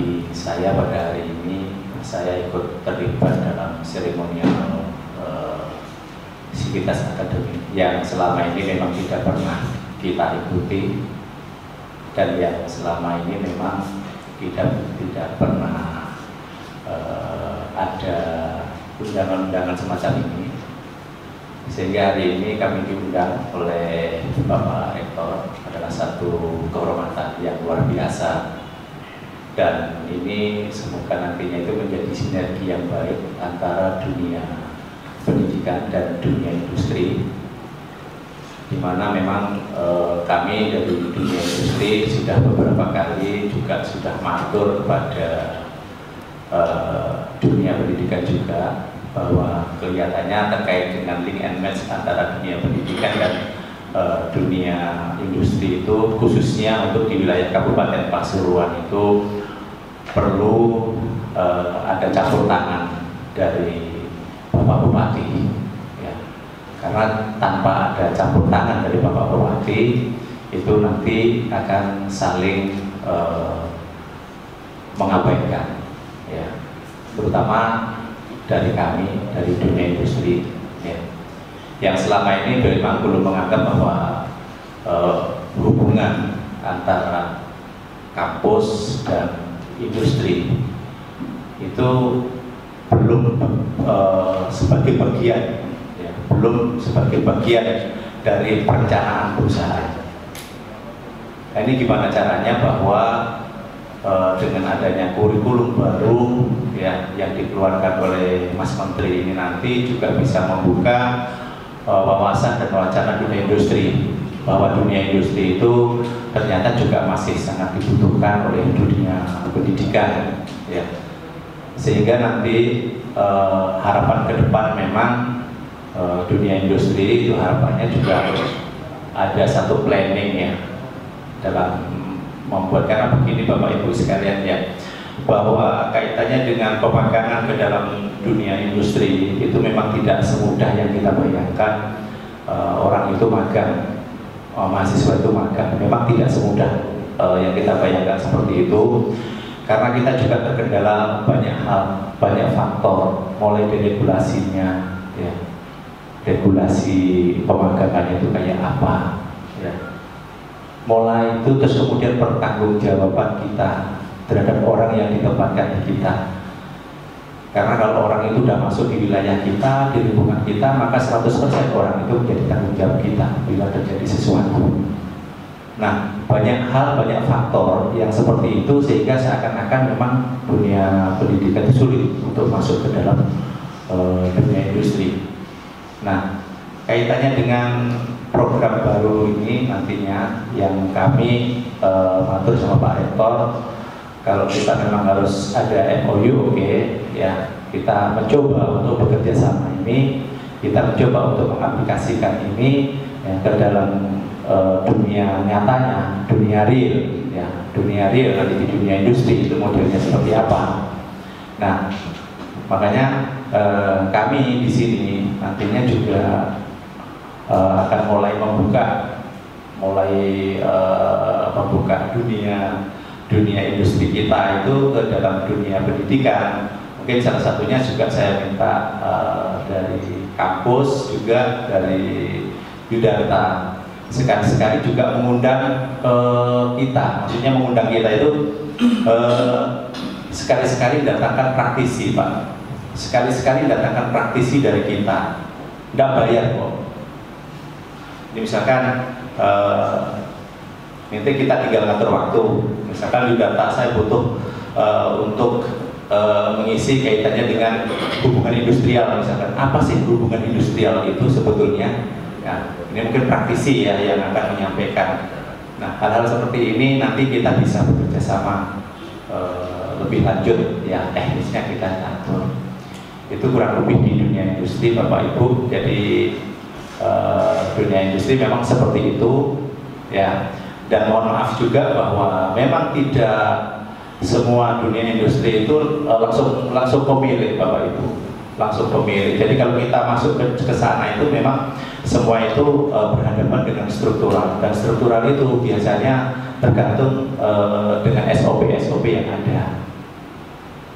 bagi saya pada hari ini, saya ikut terlibat dalam seremonial Sivitas Academy yang selama ini memang tidak pernah kita ikuti, dan yang selama ini memang kita tidak pernah ada undangan-undangan semacam ini. Sehingga hari ini kami diundang oleh Bapak Rektor, adalah satu kehormatan yang luar biasa, dan ini semoga nantinya itu menjadi sinergi yang baik antara dunia pendidikan dan dunia industri, di mana memang kami dari dunia industri sudah beberapa kali juga sudah matur kepada dunia pendidikan juga, bahwa kelihatannya terkait dengan link and match antara dunia pendidikan dan dunia industri itu, khususnya untuk di wilayah Kabupaten Pasuruan itu perlu ada campur tangan dari Bapak Bupati, ya. Karena tanpa ada campur tangan dari Bapak Bupati itu nanti akan saling mengabaikan, ya. Terutama dari kami, dari dunia industri, ya, yang selama ini memang belum menganggap bahwa hubungan antara kampus dan industri itu belum sebagai bagian, ya, belum sebagai bagian dari perencanaan perusahaan. Nah, ini gimana caranya bahwa dengan adanya kurikulum baru, ya, yang dikeluarkan oleh Mas Menteri ini nanti juga bisa membuka wawasan dan wacana dunia industri, bahwa dunia industri itu ternyata juga masih sangat dibutuhkan oleh dunia pendidikan, ya. Sehingga nanti harapan ke depan memang dunia industri itu harapannya juga ada satu planning, ya, dalam membuat, karena begini Bapak Ibu sekalian, ya, bahwa kaitannya dengan pemagangan ke dalam dunia industri itu memang tidak semudah yang kita bayangkan. Orang itu magang, mahasiswa itu magang, memang tidak semudah yang kita bayangkan seperti itu, karena kita juga terkendala banyak hal, banyak faktor, mulai dari regulasinya, ya, regulasi pemagangan itu kayak apa, ya, mulai itu, terus kemudian pertanggungjawaban kita terhadap orang yang ditempatkan di kita. Karena kalau orang itu sudah masuk di wilayah kita, di lingkungan kita, maka 100% orang itu menjadi tanggung jawab kita bila terjadi sesuatu. Nah, banyak hal, banyak faktor yang seperti itu, sehingga seakan-akan memang dunia pendidikan itu sulit untuk masuk ke dalam dunia industri. Nah, kaitannya dengan program baru ini nantinya yang kami matur sama Pak Rektor, kalau kita memang harus ada MOU, oke, ya, kita mencoba untuk bekerja sama ini, kita mencoba untuk mengaplikasikan ini, ya, ke dalam dunia nyatanya, dunia real, ya, dunia real nanti di dunia industri itu modelnya seperti apa. Nah, makanya kami di sini nantinya juga akan mulai membuka dunia industri kita itu ke dalam dunia pendidikan. Mungkin salah satunya juga saya minta dari kampus, juga dari Yudharta, sekali-sekali juga mengundang kita, maksudnya mengundang kita itu sekali-sekali datangkan praktisi, Pak, sekali-sekali datangkan praktisi dari kita, tidak bayar kok. Ini misalkan nanti kita tinggal ngatur waktu, misalkan di data saya butuh untuk mengisi kaitannya dengan hubungan industrial, misalkan apa sih hubungan industrial itu sebetulnya, ya, ini mungkin praktisi, ya, yang akan menyampaikan. Nah, hal-hal seperti ini nanti kita bisa bekerja sama lebih lanjut, ya, teknisnya kita atur. Itu kurang lebih di dunia industri, Bapak Ibu. Jadi dunia industri memang seperti itu, ya. Dan mohon maaf juga bahwa memang tidak semua dunia industri itu langsung pemilik, Bapak Ibu, langsung pemilik. Jadi kalau kita masuk ke sana itu memang semua itu berhadapan dengan struktural, dan struktural itu biasanya tergantung dengan SOP yang ada.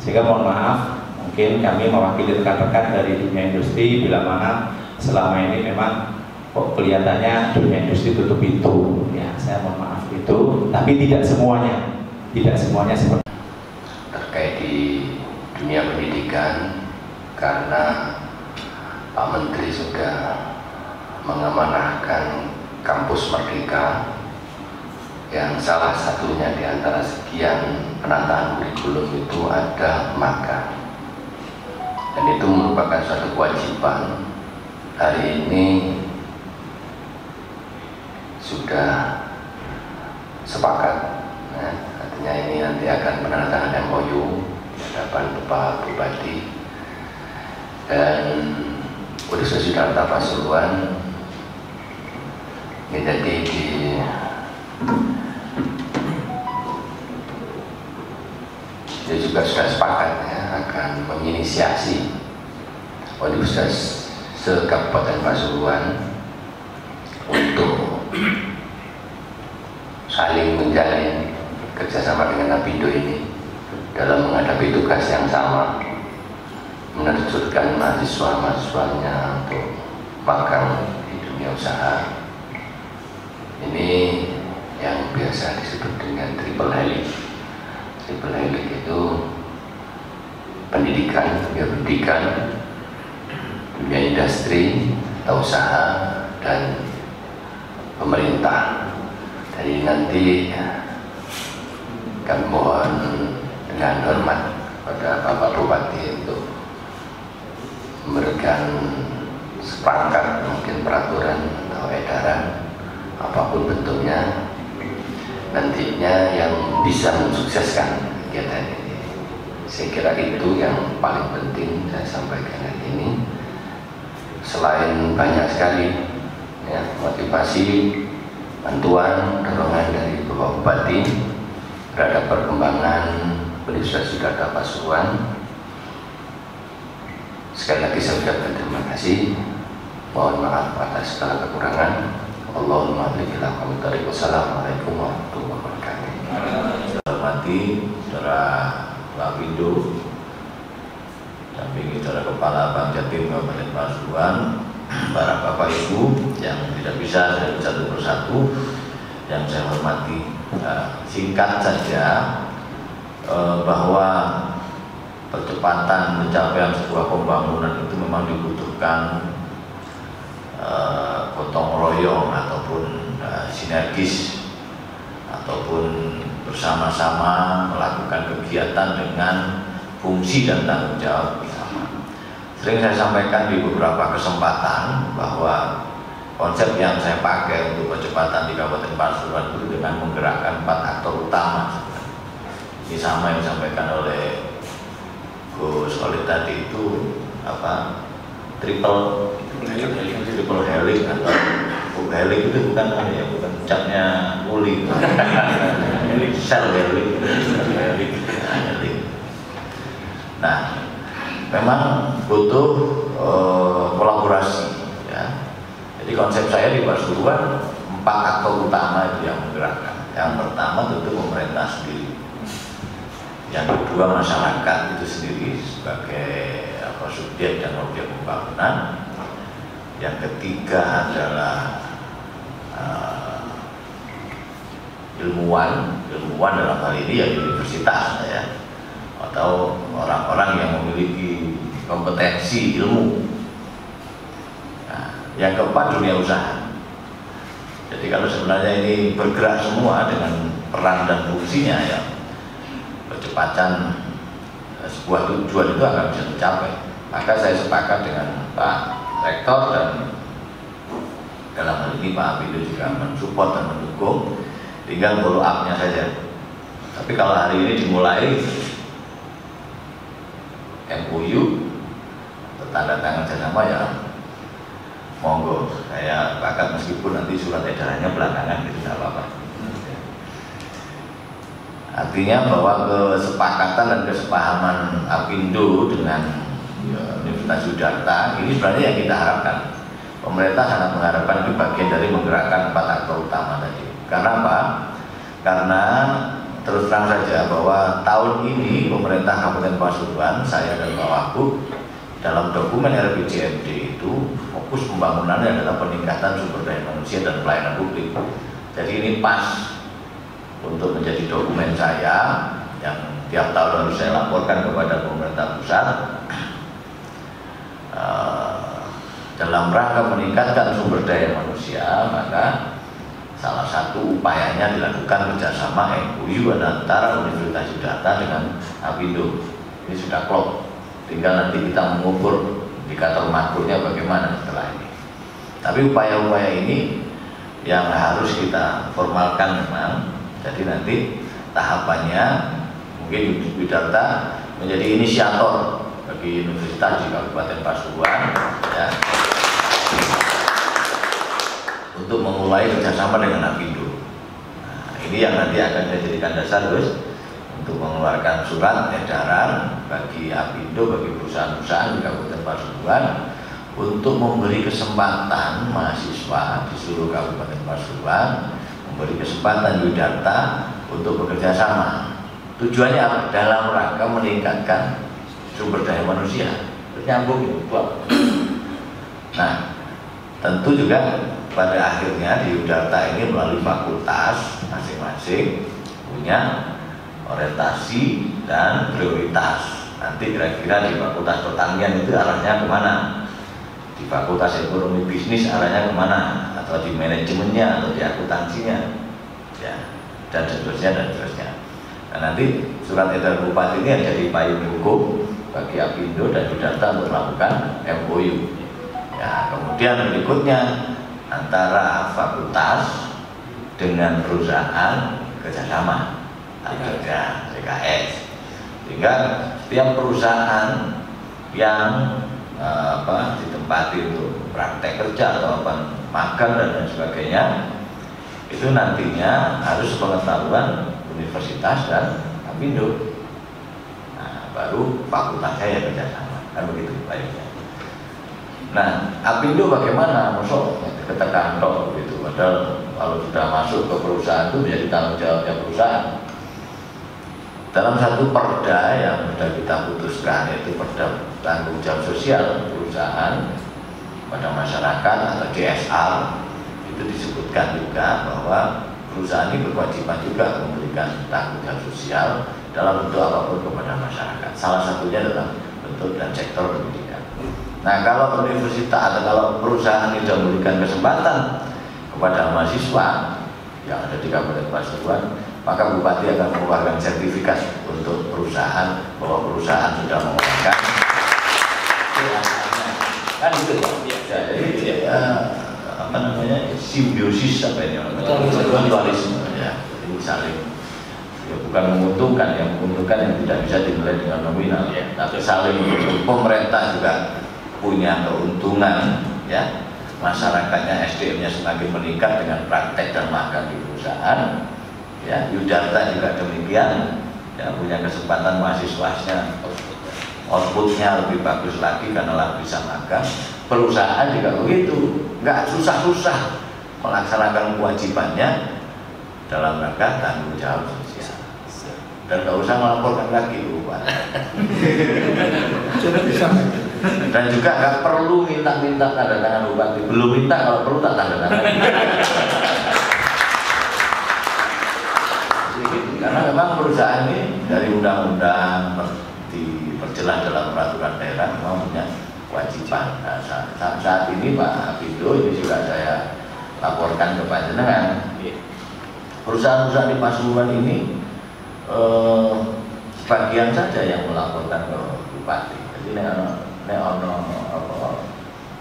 Sehingga mohon maaf, mungkin kami mewakili rekan-rekan dari dunia industri bila mana selama ini memang kok kelihatannya dunia industri tutup pintu. Ya, saya mohon maaf itu, tapi tidak semuanya seperti terkait di dunia pendidikan, karena Pak Menteri sudah mengamanahkan kampus Merdeka yang salah satunya di antara sekian penataan kurikulum itu ada magang, dan itu merupakan suatu kewajiban. Hari ini sudah sepakat, artinya ini nanti akan menandatangani MOU di hadapan Bapak Bupati dan Universitas Siddhartha Pasuruan. Ini jadi dia juga sudah sepakat ya, akan menginisiasi Universitas se-Kabupaten Pasuruan untuk saling menjalin kerjasama dengan Apindo ini dalam menghadapi tugas yang sama, menerjunkan mahasiswa-mahasiswanya untuk magang di dunia usaha. Ini yang biasa disebut dengan triple helix. Triple helix itu pendidikan, dunia industri atau usaha, dan pemerintah. Jadi nanti kami mohon dengan hormat pada Bapak Bupati untuk memberikan sepakat mungkin peraturan atau edaran apapun bentuknya nantinya yang bisa mensukseskan kegiatan ini. Saya kira itu yang paling penting saya sampaikan hari ini. Selain banyak sekali ya, motivasi, bantuan, dorongan dari Bapak Bupati terhadap perkembangan Universitas Siddhartha Pasuruan, sekali lagi saya ucapkan terima kasih. Mohon maaf atas segala kekurangan. Allahumma Assalamualaikum warahmatullahi wabarakatuh. Saya hormati Saudara Lapindo, dampingi Saudara Kepala Bank Jatim Kabupaten Pasuruan, para Bapak Ibu yang tidak bisa saya satu persatu yang saya hormati. Singkat saja bahwa percepatan pencapaian sebuah pembangunan itu memang dibutuhkan gotong royong ataupun sinergis ataupun bersama-sama melakukan kegiatan dengan fungsi dan tanggung jawab bersama. Sering saya sampaikan di beberapa kesempatan bahwa konsep yang saya pakai untuk percepatan di Kabupaten Pasuruan itu dengan menggerakkan 4 aktor utama. Ini sama yang disampaikan oleh Gus Khalid tadi itu apa? Triple helix atau helix itu bukan ya, bukan capnya uli. Sel helix. Nah, memang butuh kolaborasi ya. Jadi konsep saya di Pasuruan 4 aktor utama itu yang menggerakkan. Yang pertama tentu pemerintah sendiri. Yang kedua masyarakat itu sendiri sebagai subjek dan objek pembangunan. Yang ketiga adalah ilmuwan dalam hal ini ya universitas ya, atau orang-orang yang memiliki kompetensi ilmu. Nah, yang keempat dunia usaha. Jadi kalau sebenarnya ini bergerak semua dengan peran dan fungsinya ya, percepatan sebuah tujuan itu akan bisa tercapai. Maka saya sepakat dengan Pak Rektor dan dalam hal ini Pak Apindo juga mensupport dan mendukung, tinggal follow up-nya saja. Tapi kalau hari ini dimulai MOU tanda tangan bersama ya monggo, saya sepakat meskipun nanti surat edarannya belakangan itu tidak apa-apa. Artinya bahwa kesepakatan dan kesepahaman Apindo dengan Universitas Siddhartha ini sebenarnya yang kita harapkan. Pemerintah sangat mengharapkan itu bagian dari menggerakkan 4 aktor utama tadi. Karena apa? Karena terus terang saja bahwa tahun ini pemerintah Kabupaten Pasuruan, saya dan Pak Wagub dalam dokumen RPJMD itu fokus pembangunannya adalah peningkatan sumber daya manusia dan pelayanan publik. Jadi ini pas untuk menjadi dokumen saya yang tiap tahun harus saya laporkan kepada pemerintah pusat dalam rangka meningkatkan sumber daya manusia. Maka salah satu upayanya dilakukan kerjasama MOU antara Universitas Yudharta dengan Apindo. Ini sudah klop, tinggal nanti kita mengukur indikator makronya bagaimana setelah ini. Tapi upaya-upaya ini yang harus kita formalkan memang. Jadi nanti tahapannya mungkin Yudharta menjadi inisiator bagi universitas di Kabupaten Pasuruan, ya, untuk memulai kerjasama dengan Apindo. Nah, ini yang nanti akan dijadikan dasar untuk mengeluarkan surat edaran bagi Apindo, bagi perusahaan-perusahaan di Kabupaten Pasuruan untuk memberi kesempatan mahasiswa di seluruh Kabupaten Pasuruan, memberi kesempatan Yudharta untuk bekerja sama. Tujuannya apa? Dalam rangka meningkatkan sumber daya manusia. Nyambung itu. Nah, tentu juga pada akhirnya di Yudharta ini melalui fakultas masing-masing punya orientasi dan prioritas. Nanti kira-kira di Fakultas Pertanian itu arahnya kemana, di Fakultas Ekonomi Bisnis arahnya kemana, atau di manajemennya atau di akuntansinya, ya, dan seterusnya dan seterusnya. Nah, nanti surat edaran Bupati ini jadi payung hukum bagi Apindo dan Yudharta untuk melakukan MOU. Ya, kemudian berikutnya antara fakultas dengan perusahaan kerjasama, kerja CKS, sehingga setiap perusahaan yang ditempati untuk praktek kerja atau magang dan lain sebagainya itu nantinya harus pengetahuan universitas dan Apindo. Nah, baru fakultasnya ya kerjasama, kan begitu baiknya. Nah, Apindo bagaimana? Masuk ketekan tok gitu. Padahal kalau sudah masuk ke perusahaan itu menjadi tanggung jawabnya perusahaan. Dalam satu perda yang sudah kita putuskan, yaitu perda tanggung jawab sosial perusahaan pada masyarakat atau CSR, itu disebutkan juga bahwa perusahaan ini berkewajiban juga memberikan tanggung jawab sosial dalam bentuk apapun kepada masyarakat. Salah satunya adalah bentuk dan sektor pendidikan. Nah, kalau universitas atau kalau perusahaan ini sudah memberikan kesempatan kepada mahasiswa yang ada di Kabupaten Pasuruan, maka Bupati akan mengeluarkan sertifikat untuk perusahaan bahwa perusahaan sudah mengeluarkan kan itu ya. Jadi apa namanya, simbiosis apa ini mutualisme ya. Jadi saling ya, bukan menguntungkan, yang menguntungkan yang tidak bisa dinilai dengan nominal ya, tapi saling. Pemerintah juga punya keuntungan ya, masyarakatnya SDM-nya semakin meningkat dengan praktek dan magang di perusahaan ya. Yudharta juga demikian ya, punya kesempatan mahasiswanya outputnya lebih bagus lagi karena bisa magang. Perusahaan juga begitu, nggak susah-susah melaksanakan kewajibannya dalam rangka tanggung jawab sosial, dan nggak usah melaporkan lagi Bupati. Dan juga nggak perlu minta tanda tangan Bupati, belum minta, kalau perlu tak tanda tangan. Karena memang perusahaan ini dari undang-undang diperjelas dalam peraturan daerah memang punya kewajiban. Nah, saat ini Pak Apindo ini juga saya laporkan ke panjenengan, perusahaan-perusahaan di Pasuruan ini sebagian saja yang melaporkan ke Bupati. Jadi ini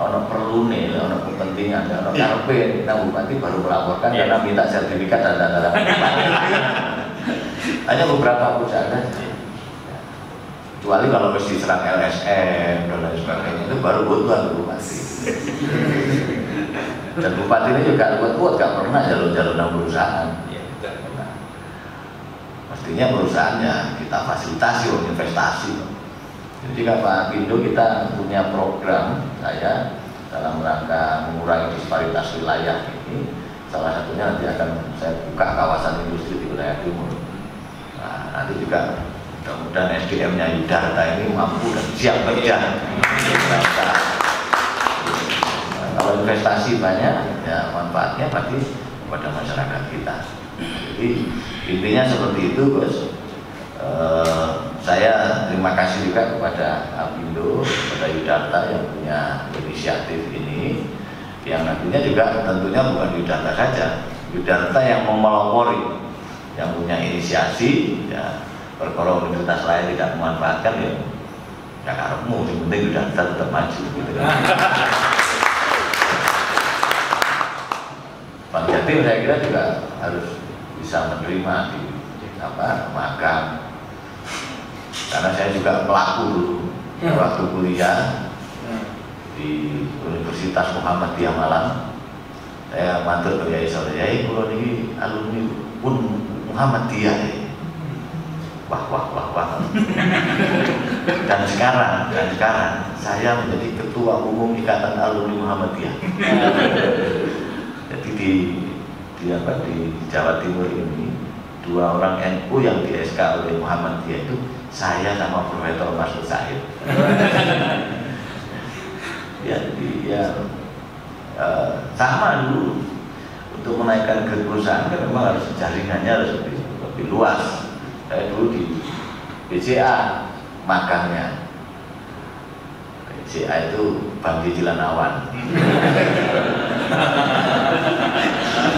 ono perlu nih, ono kepentingan, ono karpe, kita Bupati baru melaporkan karena minta sertifikat dan tanda tangan Bupati. Hanya beberapa perusahaan saja. Kecuali kalau mesti serang LSM dan lain sebagainya, itu baru butuhan Bupati. Dan Bupati ini juga kuat-kuat, gak pernah jalur-jalur perusahaan. Nah, mestinya perusahaannya kita fasilitasi investasi. Jadi Pak Apindo kita punya program saya dalam rangka mengurangi disparitas wilayah ini. Salah satunya nanti akan saya buka kawasan industri di wilayah timur. nanti juga mudah-mudahan SDM-nya Yudharta ini mampu dan siap kerja. Kalau investasi banyak, ya manfaatnya pasti kepada masyarakat kita. Jadi intinya seperti itu, Gus. Saya terima kasih juga kepada Apindo, kepada Yudharta yang punya inisiatif ini, yang nantinya juga tentunya bukan Yudharta saja, Yudharta yang memelopori, yang punya inisiasi, ya perkara universitas lain tidak memanfaatkan, ya karepmu, yang penting Yudharta tetap maju, gitu kan. Bang Jatim saya kira juga harus bisa menerima di magang, karena saya juga pelaku dulu waktu kuliah di Universitas Muhammadiyah Malang. Saya matur ke Yai Soleh, kalau ini alumni pun Muhammadiyah ya. Wah. Dan sekarang saya menjadi ketua umum Ikatan Alumni Muhammadiyah. Jadi di Jawa Timur ini 2 orang NU yang di SK oleh Muhammadiyah itu saya sama Profesor Masud Sahid. Sama dulu untuk menaikkan grade perusahaan kan memang harus jaringannya harus lebih luas. Saya dulu di BCA magangnya. BCA itu Bank Cicilan Awan.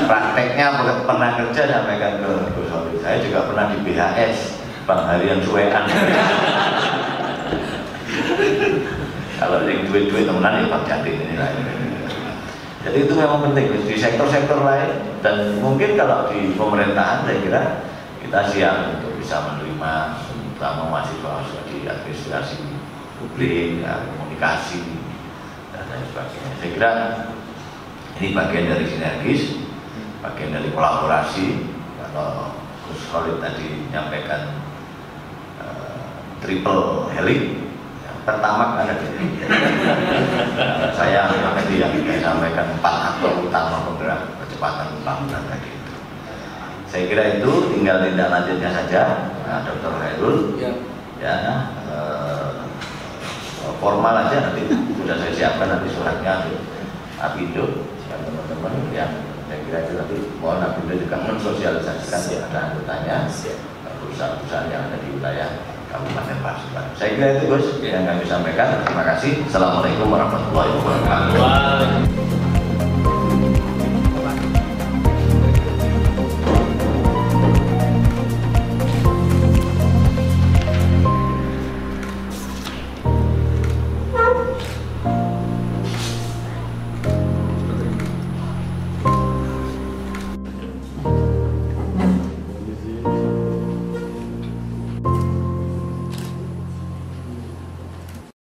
Prakteknya pernah kerja sampaikan ke Gus Solid. Saya juga pernah di BHS, Bank Harian Suwean. Kalau yang duit-duit temenan ya Bang Jatim ini lah. Jadi itu memang penting di sektor-sektor lain, dan mungkin kalau di pemerintahan saya kira kita siap untuk bisa menerima, terutama mahasiswa di administrasi publik, ya, komunikasi dan lain sebagainya. Saya kira ini bagian dari sinergis, bagian dari kolaborasi. Kalau Gus Solid tadi menyampaikan triple helix, pertama ada di saya tadi yang sampaikan 4 aktor utama penggerak percepatan pembangunan tadi itu. Saya kira itu tinggal tindak lanjutnya saja, Dr. Khairul. Formal aja nanti sudah saya siapkan nanti suratnya Apindo dan teman-teman yang saya kira itu nanti mohon Apindo juga mensosialisasikan ya ada anggotanya perusahaan-perusahaan yang ada di wilayah Kabupaten Pasuruan. Saya kira itu Gus yang kami sampaikan. Terima kasih. Assalamualaikum warahmatullahi wabarakatuh.